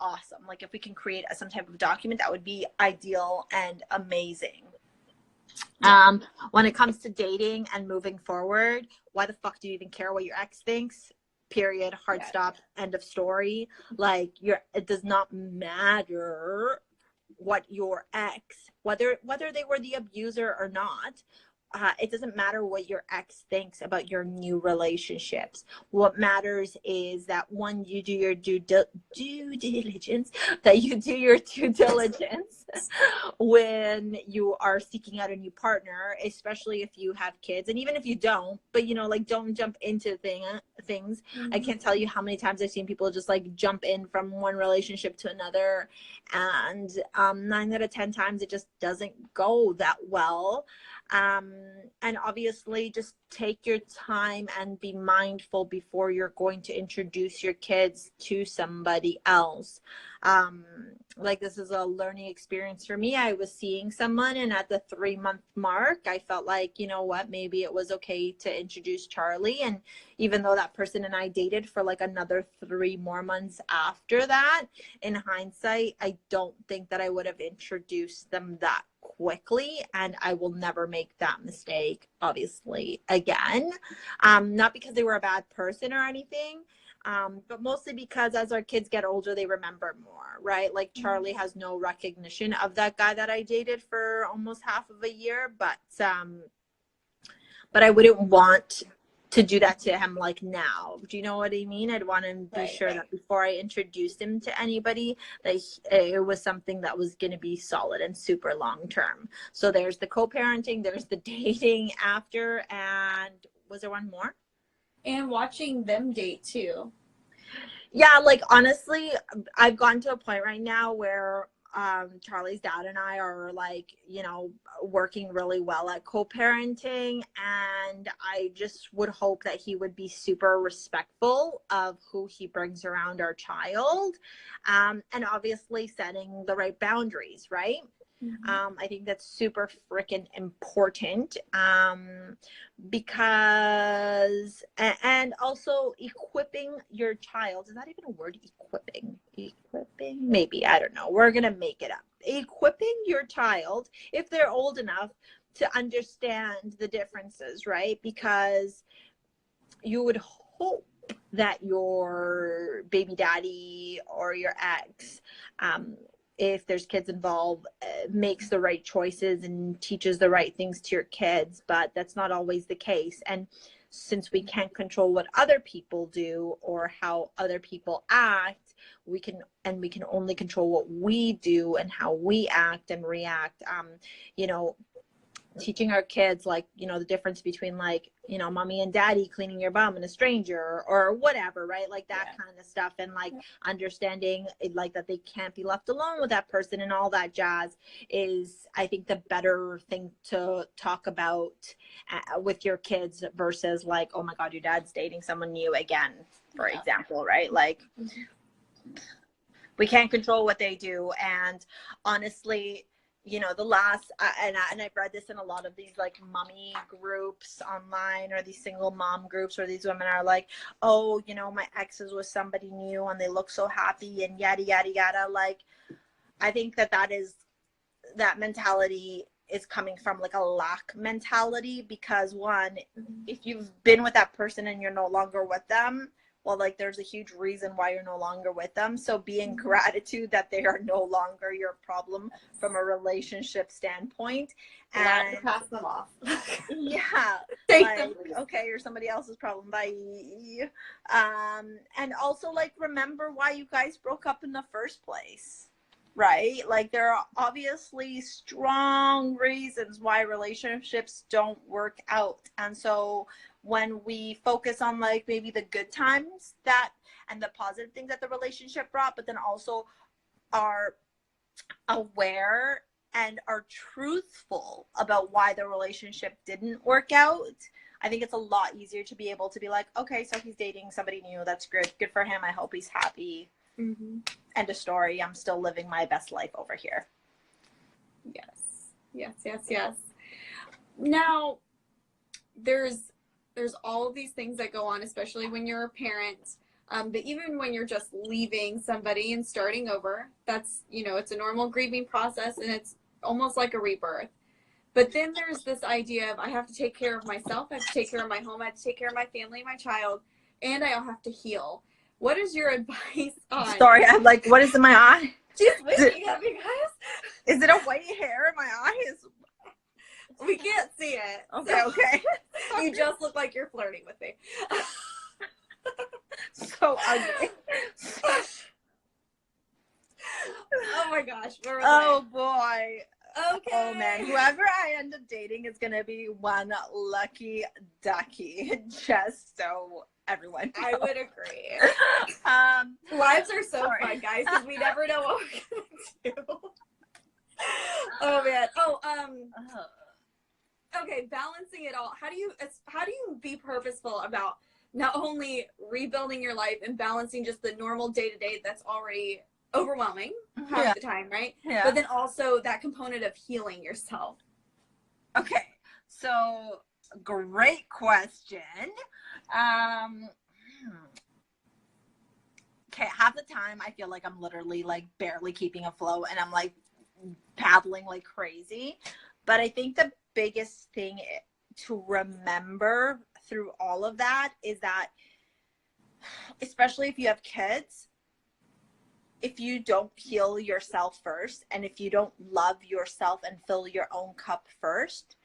awesome. Like if we can create some type of document, that would be ideal and amazing. When it comes to dating and moving forward, why the fuck do you even care what your ex thinks? Period. Hard stop. End of story. Like it does not matter what your ex, whether they were the abuser or not. It doesn't matter what your ex thinks about your new relationships. What matters is that one, you do your due diligence, when you are seeking out a new partner, especially if you have kids, and even if you don't, but like don't jump into things. I can't tell you how many times I've seen people just like jump in from one relationship to another, and 9 out of 10 times it just doesn't go that well. And obviously just take your time and be mindful before you're going to introduce your kids to somebody else. Like this is a learning experience for me. I was seeing someone, and at the 3-month mark, I felt like, you know what, maybe it was okay to introduce Charlie. And even though that person and I dated for like another 3 more months after that, in hindsight, I don't think that I would have introduced them that quickly, and I will never make that mistake, obviously, again. Not because they were a bad person or anything, but mostly because as our kids get older, they remember more, right? Like Charlie has no recognition of that guy that I dated for almost half of a year, but I wouldn't want to do that to him like now. Do you know what I mean? I'd want to be sure that before I introduced him to anybody, that it was something that was going to be solid and super long term. So there's the co-parenting, there's the dating after, and was there one more? And watching them date too. Yeah, like honestly, I've gotten to a point right now where Charlie's dad and I are like, working really well at co-parenting, and I just would hope that he would be super respectful of who he brings around our child, and obviously setting the right boundaries, right? I think that's super freaking important, because, and also equipping your child. Is that even a word? Equipping, maybe, I don't know. We're going to make it up. Equipping your child, if they're old enough to understand the differences, right? Because you would hope that your baby daddy or your ex, if there's kids involved, makes the right choices and teaches the right things to your kids, but that's not always the case. And since we can't control what other people do or how other people act, we can only control what we do and how we act and react. Teaching our kids, like, the difference between, like, mommy and daddy cleaning your bum and a stranger or whatever, right? Like that kind of stuff. And like understanding like that they can't be left alone with that person and all that jazz is, I think, the better thing to talk about with your kids versus like, oh my God, your dad's dating someone new again, for example, right? Like we can't control what they do. And honestly, the last, and I've read this in a lot of these like mommy groups online, or these single mom groups, where these women are like, oh, my ex is with somebody new and they look so happy and yada, yada, yada. Like, I think that mentality is coming from like a lack mentality, because one, if you've been with that person and you're no longer with them, well, like there's a huge reason why you're no longer with them. So be in gratitude that they are no longer your problem from a relationship standpoint. And pass them off. yeah, Take like, them, please. okay, you're somebody else's problem. Bye. And also, like, remember why you guys broke up in the first place, right? Like, there are obviously strong reasons why relationships don't work out. And so when we focus on like maybe the good times that and the positive things that the relationship brought, but then also are aware and are truthful about why the relationship didn't work out, I think it's a lot easier to be able to be like, okay, so he's dating somebody new. That's good. Good for him. I hope he's happy. End of story. I'm still living my best life over here. Yes. Now, there's all of these things that go on, especially when you're a parent. But even when you're just leaving somebody and starting over, that's, it's a normal grieving process, and it's almost like a rebirth. But then there's this idea of I have to take care of myself, I have to take care of my home, I have to take care of my family, my child, and I have to heal. What is your advice on? Sorry, I'm like, what is in my eye? She's winking at me, guys. Is it a white hair in my eye? We can't see it. Okay. You just look like you're flirting with me. So ugly. Oh my gosh. Oh boy. Okay. Oh man. Whoever I end up dating is gonna be one lucky ducky. Just so everyone knows. I would agree. Lives are so fun, guys, because we never know what we're gonna do. Oh man. Okay, balancing it all. How do you be purposeful about not only rebuilding your life and balancing just the normal day-to-day that's already overwhelming half the time, right? Yeah. But then also that component of healing yourself. Okay, so great question. Okay, half the time I feel like I'm literally like barely keeping afloat and I'm like paddling like crazy. But I think the biggest thing to remember through all of that is that, especially if you have kids, if you don't heal yourself first, and if you don't love yourself and fill your own cup first,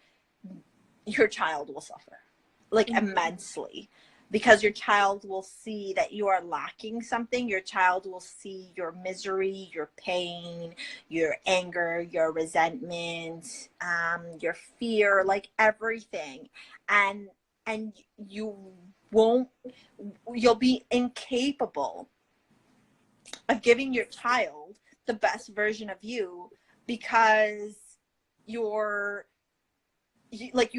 your child will suffer like immensely, because your child will see that you are lacking something. Your child will see your misery, your pain, your anger, your resentment, your fear, like everything. And you'll be incapable of giving your child the best version of you, because you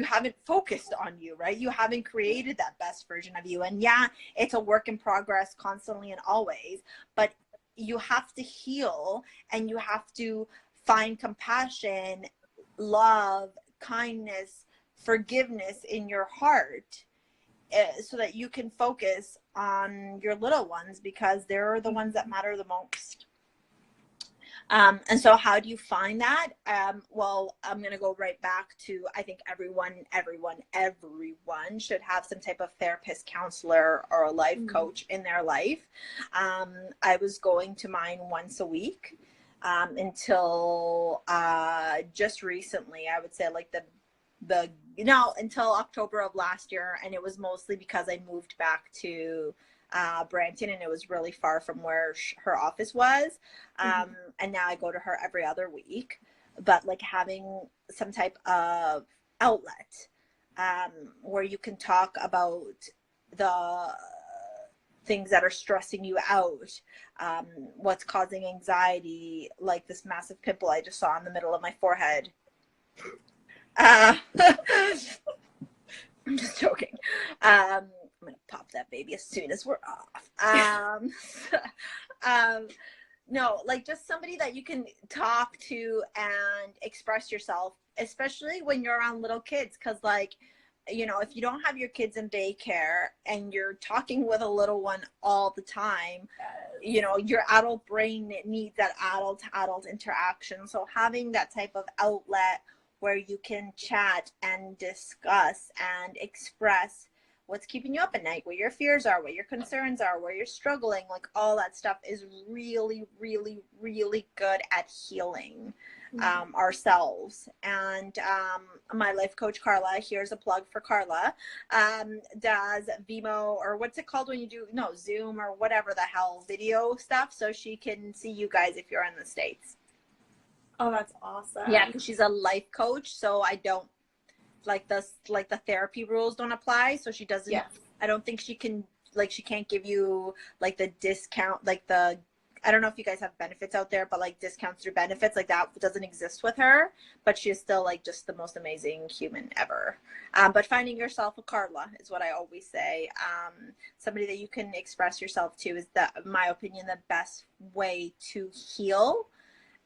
haven't focused on you, right? You haven't created that best version of you. And yeah, it's a work in progress constantly and always, but you have to heal and you have to find compassion, love, kindness, forgiveness in your heart, so that you can focus on your little ones, because they're the ones that matter the most. And so how do you find that? Well, I'm going to go right back to, I think everyone should have some type of therapist, counselor, or a life coach in their life. I was going to mine once a week until just recently, I would say like until October of last year. And it was mostly because I moved back to Brampton, and it was really far from where her office was. And now I go to her every other week. But like having some type of outlet where you can talk about the things that are stressing you out, what's causing anxiety, like this massive pimple I just saw in the middle of my forehead. I'm just joking. I'm gonna pop that baby as soon as we're off. No, like just somebody that you can talk to and express yourself, especially when you're around little kids. Because like, if you don't have your kids in daycare and you're talking with a little one all the time, your adult brain needs that adult to adult interaction. So having that type of outlet where you can chat and discuss and express what's keeping you up at night, what your fears are, what your concerns are, where you're struggling. Like all that stuff is really, really, really good at healing ourselves. And my life coach Carla, here's a plug for Carla, does Vimo, or what's it called when you do Zoom or whatever the hell video stuff, so she can see you guys if you're in the States. Oh, that's awesome. Yeah, because she's a life coach, so I don't like the therapy rules don't apply, so she doesn't. Yes. I don't think she can, like, she can't give you like the discount, like the, I don't know if you guys have benefits out there, but like discounts through benefits, like that doesn't exist with her. But she is still like just the most amazing human ever. But finding yourself a Carla is what I always say. Somebody that you can express yourself to is, in my opinion, the best way to heal.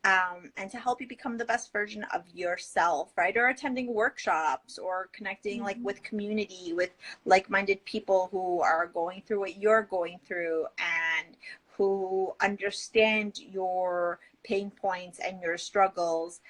And to help you become the best version of yourself, right? Or attending workshops or connecting like with community, with like-minded people who are going through what you're going through and who understand your pain points and your struggles,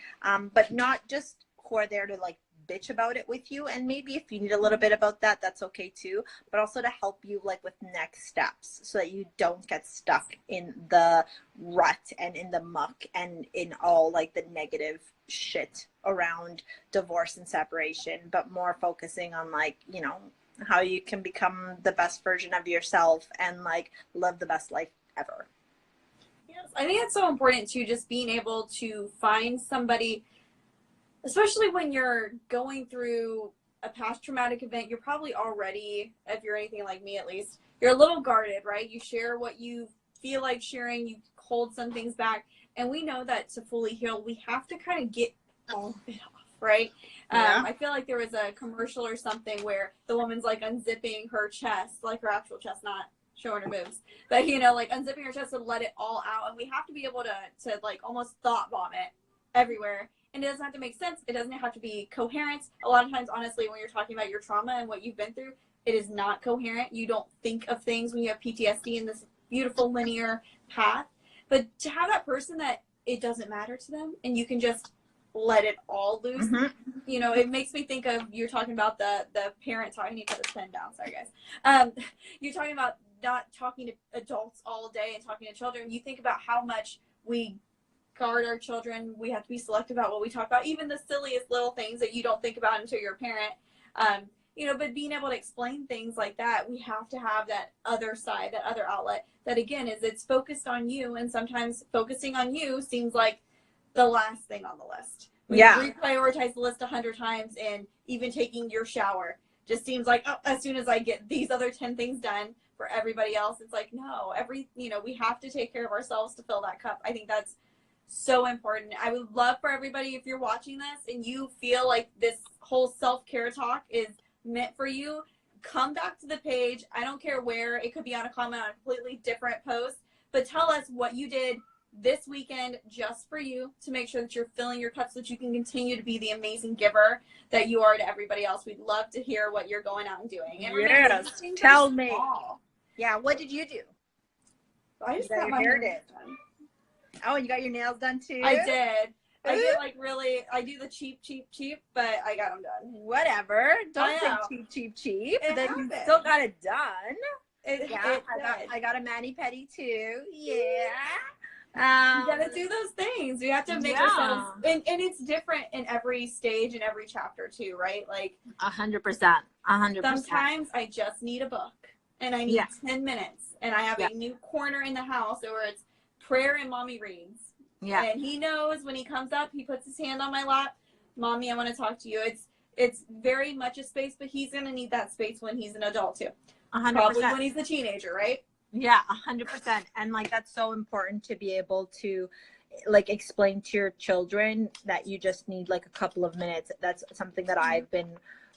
but not just who are there to like bitch about it with you. And maybe if you need a little bit about that, that's okay too, but also to help you like with next steps so that you don't get stuck in the rut and in the muck and in all like the negative shit around divorce and separation, but more focusing on like, you know, how you can become the best version of yourself and like live the best life ever. Yes, I think it's so important too, just being able to find somebody, especially when you're going through a past traumatic event. You're probably already, if you're anything like me at least, you're a little guarded, right? You share what you feel like sharing, you hold some things back. And we know that to fully heal, we have to kind of get all of it off, right? Yeah. I feel like there was a commercial or something where the woman's like unzipping her chest, like her actual chest, not showing her boobs, but you know, like unzipping her chest to let it all out. And we have to be able to like almost thought vomit everywhere. And it doesn't have to make sense. It doesn't have to be coherent. A lot of times, honestly, when you're talking about your trauma and what you've been through, it is not coherent. You don't think of things when you have PTSD in this beautiful linear path. But to have that person that it doesn't matter to them and you can just let it all loose, you know, it makes me think of, you're talking about the parent talk. I need to put this pen down. Sorry, guys. You're talking about not talking to adults all day and talking to children. You think about how much we guard our children. We have to be selective about what we talk about, even the silliest little things that you don't think about until you're a parent. You know, but being able to explain things like that, we have to have that other side, that other outlet that again is, it's focused on you. And sometimes focusing on you seems like the last thing on the list. We reprioritize the list 100 times, and even taking your shower just seems like, oh, as soon as I get these other 10 things done for everybody else, it's like, no, you know, we have to take care of ourselves to fill that cup. I think that's so important. I would love for everybody, if you're watching this and you feel like this whole self-care talk is meant for you, come back to the page. I don't care where. It could be on a comment on a completely different post, but tell us what you did this weekend just for you to make sure that you're filling your cup so that you can continue to be the amazing giver that you are to everybody else. We'd love to hear what you're going out and doing. And remember, tell me. Yeah, what did you do? I just got my hair done. Oh, you got your nails done too? I did. I did I do the cheap, but I got them done. Whatever. Don't say cheap. Then you still got it done. I got a mani-pedi too. Yeah. You gotta do those things. We have to make ourselves, and it's different in every stage and every chapter too, right? Like 100%. Sometimes I just need a book and I need 10 minutes and I have a new corner in the house where it's prayer and mommy reads. Yeah. And he knows when he comes up, he puts his hand on my lap. Mommy, I want to talk to you. It's very much a space, but he's going to need that space when he's an adult too. 100%. Probably when he's a teenager, right? Yeah, 100%. And like, that's so important to be able to like explain to your children that you just need like a couple of minutes. That's something that I've been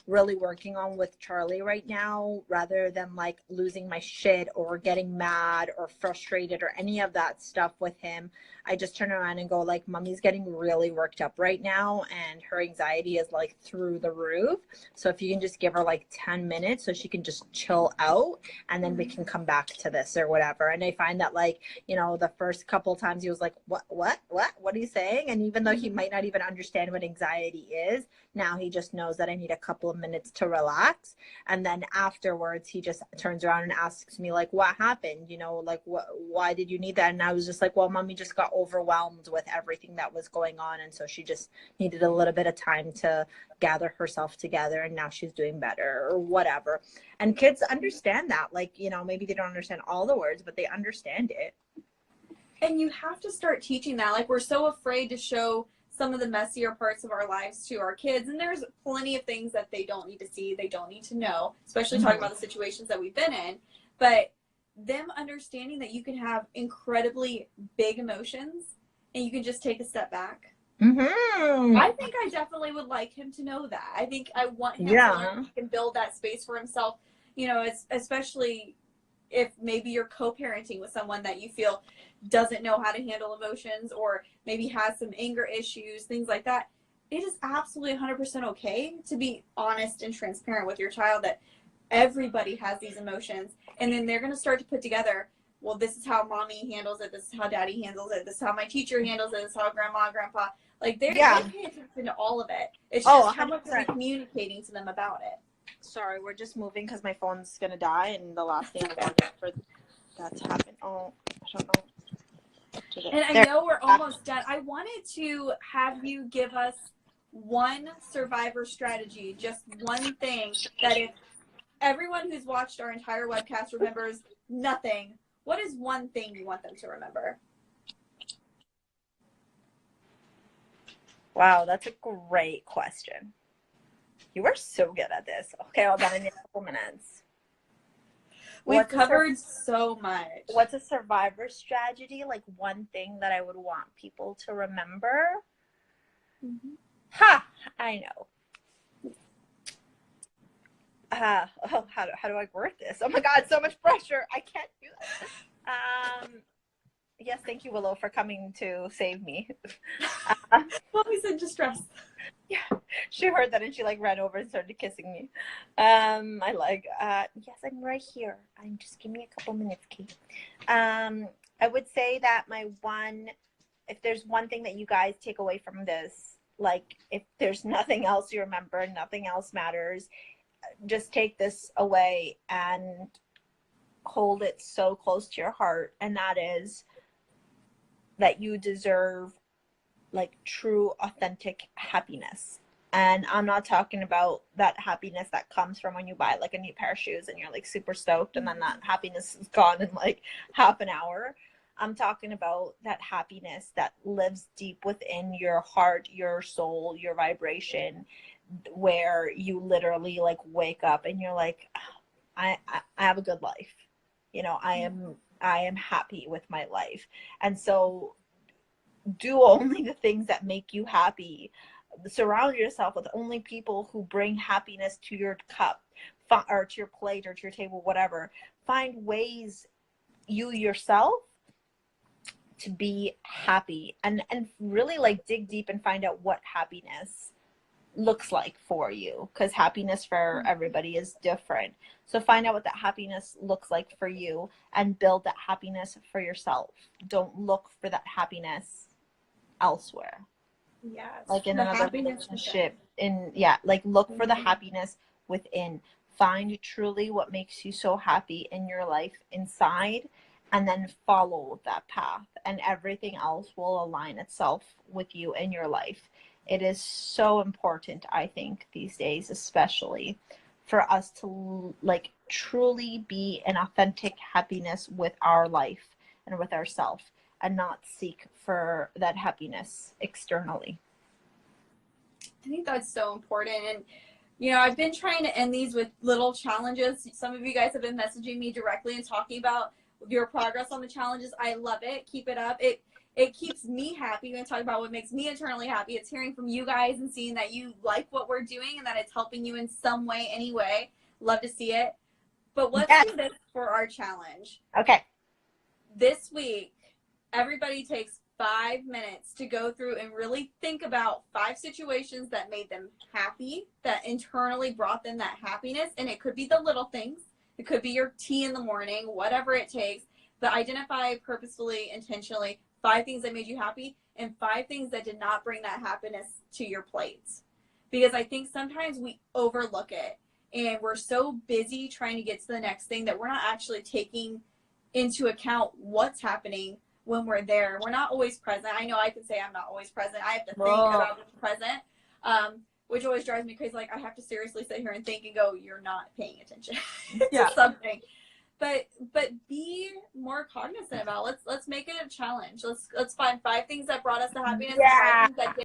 really working on with Charlie right now, rather than like losing my shit or getting mad or frustrated or any of that stuff with him. I just turn around and go like, mommy's getting really worked up right now and her anxiety is like through the roof. So if you can just give her like 10 minutes so she can just chill out, and then we can come back to this or whatever. And I find that like, you know, the first couple of times he was like, what are you saying? And even though he might not even understand what anxiety is, now he just knows that I need a couple of of minutes to relax. And then afterwards, he just turns around and asks me, like, what happened? You know, like, why did you need that? And I was just like, well, mommy just got overwhelmed with everything that was going on. And so she just needed a little bit of time to gather herself together. And now she's doing better or whatever. And kids understand that. Like, you know, maybe they don't understand all the words, but they understand it. And you have to start teaching that. Like, we're so afraid to show some of the messier parts of our lives to our kids. And there's plenty of things that they don't need to see, they don't need to know, especially talking about the situations that we've been in. But them understanding that you can have incredibly big emotions and you can just take a step back. I think I definitely would like him to know that. I think I want him to learn he can build that space for himself, you know, especially if maybe you're co-parenting with someone that you feel doesn't know how to handle emotions or maybe has some anger issues, things like that. It is absolutely 100% okay to be honest and transparent with your child that everybody has these emotions. And then they're going to start to put together, well, this is how mommy handles it. This is how daddy handles it. This is how my teacher handles it. This is how grandma, grandpa, like they pay attention to all of it. It's just how much we're communicating to them about it. Sorry, we're just moving because my phone's going to die. And the last thing I wanted for that to happen. Oh, I don't know. And I know we're almost done. I wanted to have you give us one survivor strategy, just one thing that if everyone who's watched our entire webcast remembers nothing, what is one thing you want them to remember? Wow, that's a great question. You are so good at this. Okay, hold on, I need a couple minutes. We've covered so much. What's a survivor strategy? Like one thing that I would want people to remember? I know. How do I word this? Oh my God, so much pressure. I can't do that. Yes, thank you, Willow, for coming to save me. Mommy's in distress. Yeah, she heard that and she like ran over and started kissing me. I like, yes, I'm right here. Just give me a couple minutes, Kate. I would say that if there's one thing that you guys take away from this, like if there's nothing else you remember, nothing else matters, just take this away and hold it so close to your heart. And that is that you deserve like true, authentic happiness. And I'm not talking about that happiness that comes from when you buy like a new pair of shoes and you're like super stoked and then that happiness is gone in like half an hour. I'm talking about that happiness that lives deep within your heart, your soul, your vibration, where you literally like wake up and you're like, I have a good life. You know, I am happy with my life. And so do only the things that make you happy. Surround yourself with only people who bring happiness to your cup or to your plate or to your table, whatever. Find ways you yourself to be happy and really like dig deep and find out what happiness looks like for you, because happiness for everybody is different. So find out what that happiness looks like for you and build that happiness for yourself. Don't look for that happiness elsewhere. Yes. Like in another relationship. Look for the happiness within. Find truly what makes you so happy in your life inside, and then follow that path, and everything else will align itself with you in your life. It is so important, I think, these days, especially for us to like truly be in authentic happiness with our life and with ourselves, and not seek for that happiness externally. I think that's so important. And, you know, I've been trying to end these with little challenges. Some of you guys have been messaging me directly and talking about your progress on the challenges. I love it. Keep it up. It keeps me happy. We're going to talk about what makes me internally happy. It's hearing from you guys and seeing that you like what we're doing and that it's helping you in some way, anyway. Love to see it. But let's do this for our challenge. Okay. This week, everybody takes 5 minutes to go through and really think about 5 situations that made them happy, that internally brought them that happiness. And it could be the little things. It could be your tea in the morning, whatever it takes. But identify purposefully, intentionally, 5 things that made you happy and 5 things that did not bring that happiness to your plates. because I think sometimes we overlook it and we're so busy trying to get to the next thing that we're not actually taking into account what's happening when we're there. We're not always present. I know I can say I'm not always present. I have to think about being present, which always drives me crazy. Like, I have to seriously sit here and think and go, you're not paying attention to something. But be more cognizant about. Let's make it a challenge. Let's find 5 things that brought us to happiness. And 5 things that